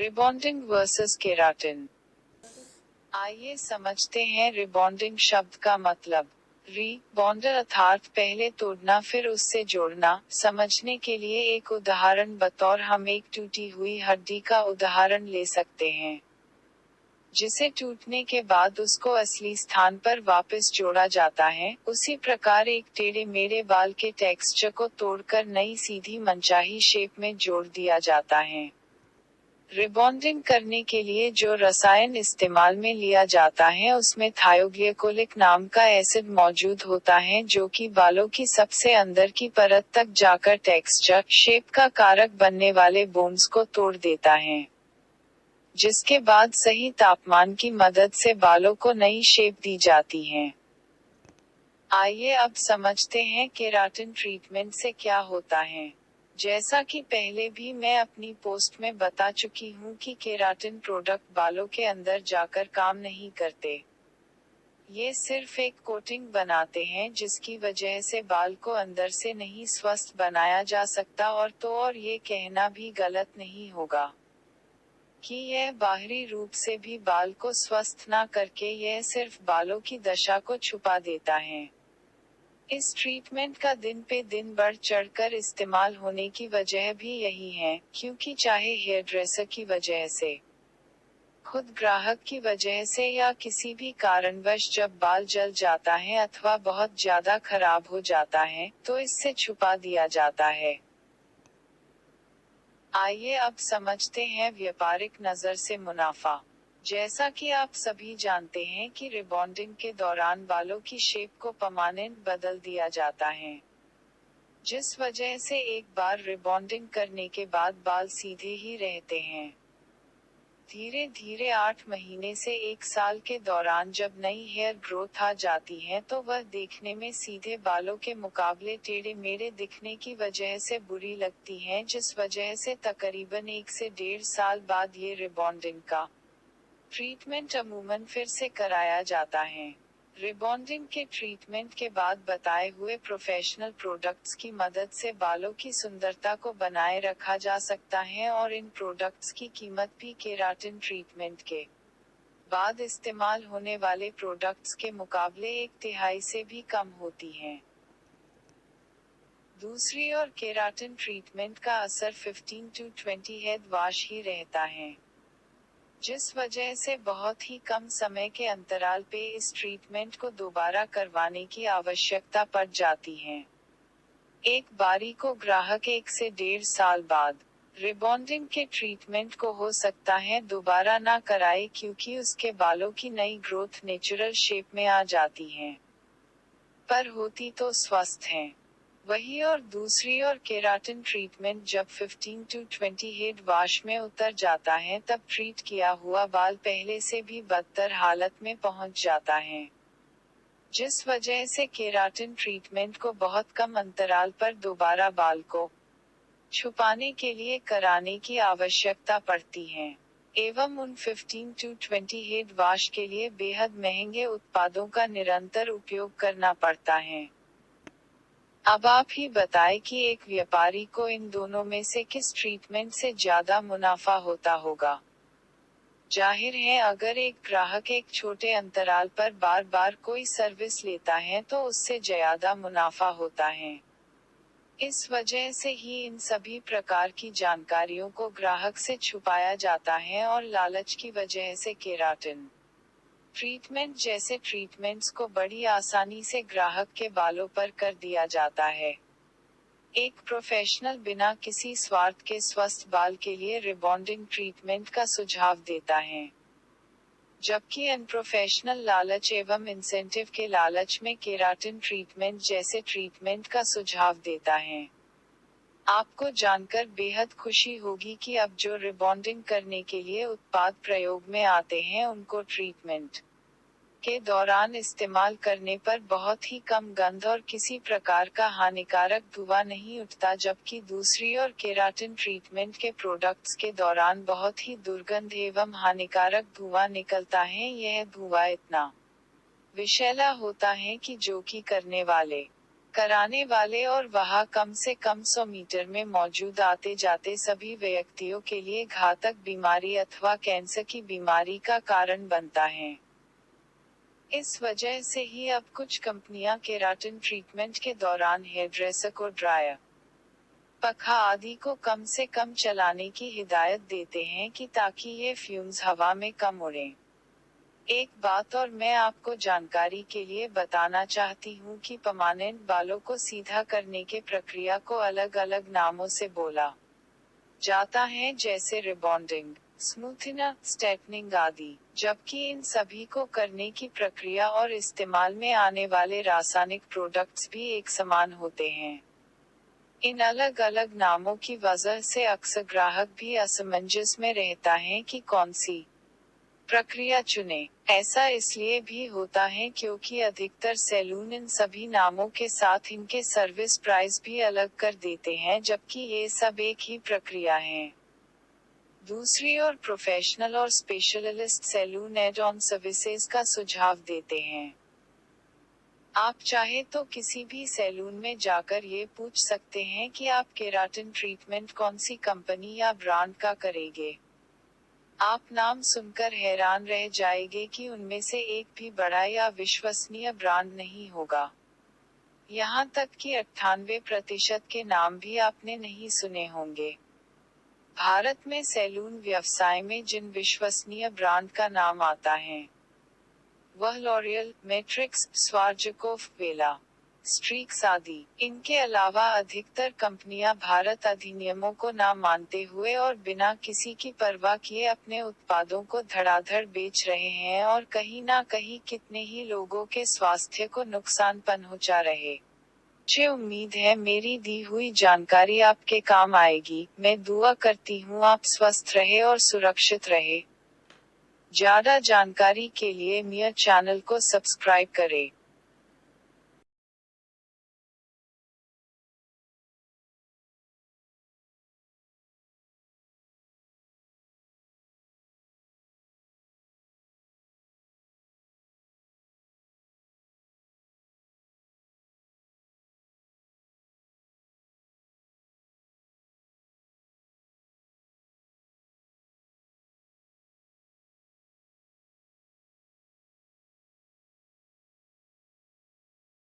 Rebonding versus keratin. आइए समझते हैं रिबॉन्डिंग शब्द का मतलब। बॉन्डर अर्थात पहले तोड़ना फिर उससे जोड़ना। समझने के लिए एक उदाहरण बतौर हम एक टूटी हुई हड्डी का उदाहरण ले सकते हैं, जिसे टूटने के बाद उसको असली स्थान पर वापस जोड़ा जाता है। उसी प्रकार एक टेढ़े मेढ़े बाल के टेक्सचर को तोड़कर नई सीधी मनचाही शेप में जोड़ दिया जाता है। रिबॉन्डिंग करने के लिए जो रसायन इस्तेमाल में लिया जाता है उसमें थायोग्लिकोलिक नाम का एसिड मौजूद होता है, जो कि बालों की सबसे अंदर की परत तक जाकर टेक्सचर शेप का कारक बनने वाले बोन्स को तोड़ देता है, जिसके बाद सही तापमान की मदद से बालों को नई शेप दी जाती है। आइए अब समझते हैं केराटिन ट्रीटमेंट से क्या होता है। जैसा कि पहले भी मैं अपनी पोस्ट में बता चुकी हूँ कि केराटिन प्रोडक्ट बालों के अंदर जाकर काम नहीं करते। ये सिर्फ एक कोटिंग बनाते हैं जिसकी वजह से बाल को अंदर से नहीं स्वस्थ बनाया जा सकता, और ये कहना भी गलत नहीं होगा कि यह बाहरी रूप से भी बाल को स्वस्थ ना करके यह सिर्फ बालों की दशा को छुपा देता है। इस ट्रीटमेंट का दिन पे दिन बढ़ चढ़कर इस्तेमाल होने की वजह भी यही है, क्योंकि चाहे हेयर ड्रेसर की वजह से, खुद ग्राहक की वजह से या किसी भी कारणवश जब बाल जल जाता है अथवा बहुत ज्यादा खराब हो जाता है, तो इससे छुपा दिया जाता है। आइए अब समझते हैं व्यापारिक नजर से मुनाफा। जैसा कि आप सभी जानते हैं कि रिबॉन्डिंग के दौरान बालों की शेप को परमानेंट बदल दिया जाता है, जिस वजह से एक बार रिबॉन्डिंग करने के बाद बाल सीधे ही रहते हैं। धीरे धीरे 8 महीने से 1 साल के दौरान जब नई हेयर ग्रोथ आ जाती है तो वह देखने में सीधे बालों के मुकाबले टेढ़े मेढ़े दिखने की वजह से बुरी लगती हैं, जिस वजह से तकरीबन 1 से 1.5 साल बाद ये रिबॉन्डिंग का ट्रीटमेंट अमूमन फिर से कराया जाता है। रिबॉन्डिंग के ट्रीटमेंट के बाद बताए हुए प्रोफेशनल प्रोडक्ट्स की मदद से बालों की सुंदरता को बनाए रखा जा सकता है, और इन प्रोडक्ट्स की कीमत भी केराटिन ट्रीटमेंट के बाद इस्तेमाल होने वाले प्रोडक्ट्स के मुकाबले 1/3 से भी कम होती है। दूसरी ओर केराटिन ट्रीटमेंट का असर 15 to 20 हेड वॉश ही रहता है, जिस वजह से बहुत ही कम समय के अंतराल पे इस ट्रीटमेंट को दोबारा करवाने की आवश्यकता पड़ जाती है। एक बारी को ग्राहक 1 से 1.5 साल बाद रिबॉन्डिंग के ट्रीटमेंट को हो सकता है दोबारा ना कराए, क्योंकि उसके बालों की नई ग्रोथ नेचुरल शेप में आ जाती है, पर होती तो स्वस्थ हैं वही। और दूसरी ओर केराटिन ट्रीटमेंट जब 15 to 20 हेड वॉश में उतर जाता है तब ट्रीट किया हुआ बाल पहले से भी बदतर हालत में पहुंच जाता है, जिस वजह से केराटिन ट्रीटमेंट को बहुत कम अंतराल पर दोबारा बाल को छुपाने के लिए कराने की आवश्यकता पड़ती है, एवं उन 15 to 20 हेड वॉश के लिए बेहद महंगे उत्पादों का निरंतर उपयोग करना पड़ता है। अब आप ही बताएं कि एक व्यापारी को इन दोनों में से किस ट्रीटमेंट से ज्यादा मुनाफा होता होगा। जाहिर है अगर एक ग्राहक एक छोटे अंतराल पर बार बार कोई सर्विस लेता है तो उससे ज्यादा मुनाफा होता है। इस वजह से ही इन सभी प्रकार की जानकारियों को ग्राहक से छुपाया जाता है, और लालच की वजह से केराटिन ट्रीटमेंट जैसे ट्रीटमेंट्स को बड़ी आसानी से ग्राहक के बालों पर कर दिया जाता है। एक प्रोफेशनल बिना किसी स्वार्थ के स्वस्थ बाल के लिए रिबॉन्डिंग ट्रीटमेंट का सुझाव देता है, जबकि अनप्रोफेशनल लालच एवं इंसेंटिव के लालच में केराटिन ट्रीटमेंट जैसे ट्रीटमेंट का सुझाव देता है। आपको जानकर बेहद खुशी होगी कि अब जो रिबॉन्डिंग करने के लिए उत्पाद प्रयोग में आते हैं उनको ट्रीटमेंट के दौरान इस्तेमाल करने पर बहुत ही कम गंध और किसी प्रकार का हानिकारक धुआं नहीं उठता, जबकि दूसरी ओर केराटिन ट्रीटमेंट के प्रोडक्ट्स के दौरान बहुत ही दुर्गंध एवं हानिकारक धुआं निकलता है। यह धुआं इतना विषैला होता है कि जो कि करने वाले कराने वाले और वह कम से कम 100 मीटर में मौजूद आते जाते सभी व्यक्तियों के लिए घातक बीमारी अथवा कैंसर की बीमारी का कारण बनता है। इस वजह से ही अब कुछ कंपनियां केराटिन ट्रीटमेंट के दौरान हेयरड्रेसर को ड्रायर, पंखा आदि को कम से कम चलाने की हिदायत देते हैं कि ताकि ये फ्यूम्स हवा में कम उड़ें। एक बात और मैं आपको जानकारी के लिए बताना चाहती हूँ कि परमानेंट बालों को सीधा करने के प्रक्रिया को अलग अलग नामों से बोला जाता है, जैसे रिबॉन्डिंग, स्मूथनिंग, स्ट्रेटनिंग आदि, जबकि इन सभी को करने की प्रक्रिया और इस्तेमाल में आने वाले रासायनिक प्रोडक्ट्स भी एक समान होते हैं। इन अलग अलग नामों की वजह से अक्सर ग्राहक भी असमंजस में रहता है कि कौन सी प्रक्रिया चुने। ऐसा इसलिए भी होता है क्योंकि अधिकतर सैलून इन सभी नामों के साथ इनके सर्विस प्राइस भी अलग कर देते हैं, जबकि ये सब एक ही प्रक्रिया है। दूसरी ओर प्रोफेशनल और specialist salon add on services का सुझाव देते हैं। आप चाहे तो किसी भी सैलून में जाकर ये पूछ सकते हैं कि आप केराटिन ट्रीटमेंट कौन सी कंपनी या ब्रांड का करेंगे। आप नाम सुनकर हैरान रह जाएंगे कि उनमें से एक भी बड़ा या विश्वसनीय ब्रांड नहीं होगा। यहाँ तक कि 98% के नाम भी आपने नहीं सुने होंगे। भारत में सैलून व्यवसाय में जिन विश्वसनीय ब्रांड का नाम आता है वह लॉरियल, मैट्रिक्स, स्वार्जकोफ, वेला, स्ट्रीक्स आदि। इनके अलावा अधिकतर कंपनियां भारत अधिनियमों को ना मानते हुए और बिना किसी की परवाह किए अपने उत्पादों को धड़ाधड़ बेच रहे हैं और कहीं ना कहीं कितने ही लोगों के स्वास्थ्य को नुकसान पहुंचा रहे। मुझे उम्मीद है मेरी दी हुई जानकारी आपके काम आएगी। मैं दुआ करती हूँ आप स्वस्थ रहे और सुरक्षित रहे। ज्यादा जानकारी के लिए मेरे चैनल को सब्सक्राइब करें।